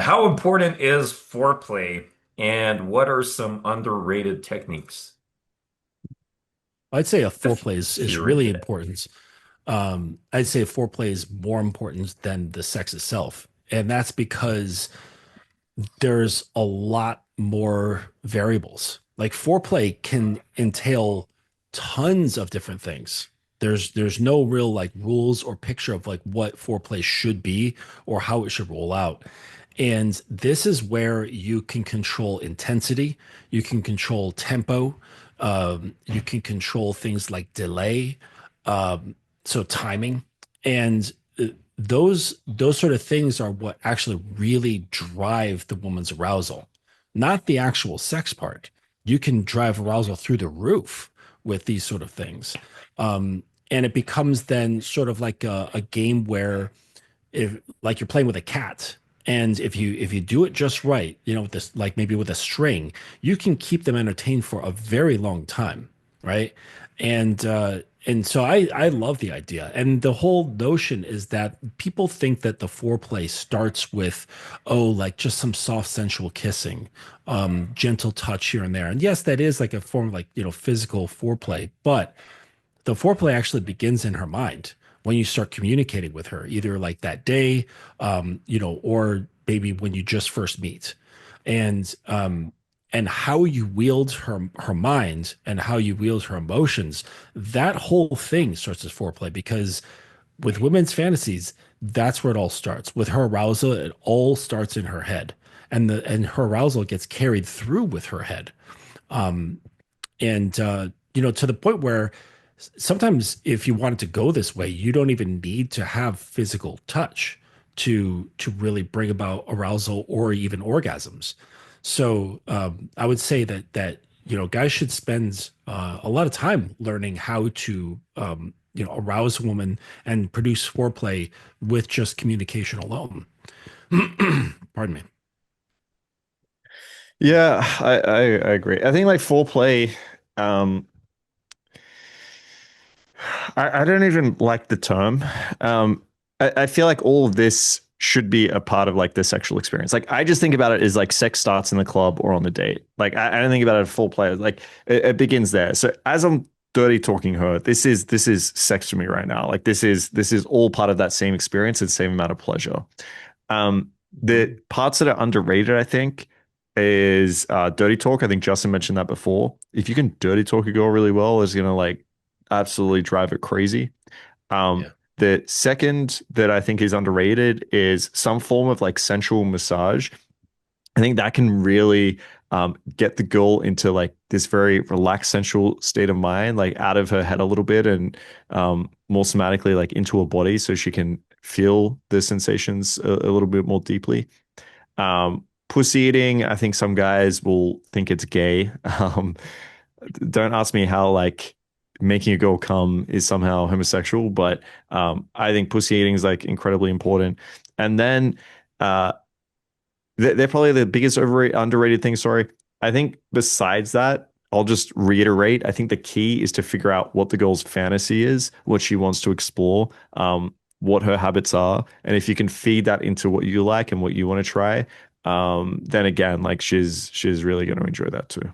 How important is foreplay, and what are some underrated techniques? I'd say a If foreplay is, if is you're really into that. important. I'd say foreplay is more important than the sex itself. And that's because there's a lot more variables. Like foreplay can entail tons of different things. There's no real like rules or picture of like what foreplay should be or how it should roll out. And this is where you can control intensity, you can control tempo, you can control things like delay, um, so timing, and those sort of things are what actually really drive the woman's arousal, not the actual sex part. You can drive arousal through the roof with these sort of things. And it becomes then sort of like a game where if like you're playing with a cat, and if you do it just right, with this, like maybe with a string, you can keep them entertained for a very long time, right? And so I love the idea, and the whole notion is that people think that the foreplay starts with, oh, like just some soft sensual kissing, gentle touch here and there, and yes, that is like a form of like physical foreplay, but the foreplay actually begins in her mind when you start communicating with her, either like that day, or maybe when you just first meet, and how you wield her mind and how you wield her emotions. That whole thing starts as foreplay because with women's fantasies, that's where it all starts. With her arousal, it all starts in her head, and her arousal gets carried through with her head. And to the point where sometimes if you want it to go this way, you don't even need to have physical touch to really bring about arousal or even orgasms. So I would say that guys should spend a lot of time learning how to arouse a woman and produce foreplay with just communication alone. Pardon me. Yeah, I agree. I think like foreplay, um, I don't even like the term. I feel like all of this should be a part of like the sexual experience. Like I just think about it as like sex starts in the club or on the date. Like I don't think about it as foreplay. Like it begins there. So as I'm dirty talking her, this is sex to me right now. Like this is all part of that same experience and same amount of pleasure. The parts that are underrated, I think, is dirty talk. I think Justin mentioned that before. If you can dirty talk a girl really well, it's gonna like absolutely drive it crazy. Yeah. The second that I think is underrated is some form of like sensual massage. I think that can really get the girl into like this very relaxed, sensual state of mind, like out of her head a little bit and more somatically like into her body so she can feel the sensations a little bit more deeply. Pussy eating, I think some guys will think it's gay. Don't ask me how like making a girl come is somehow homosexual, but I think pussy eating is like incredibly important. And then uh, they're probably the biggest underrated thing. Sorry. I think besides that, I'll just reiterate. I think the key is to figure out what the girl's fantasy is, what she wants to explore, what her habits are. And if you can feed that into what you like and what you want to try, then again, like she's really going to enjoy that too.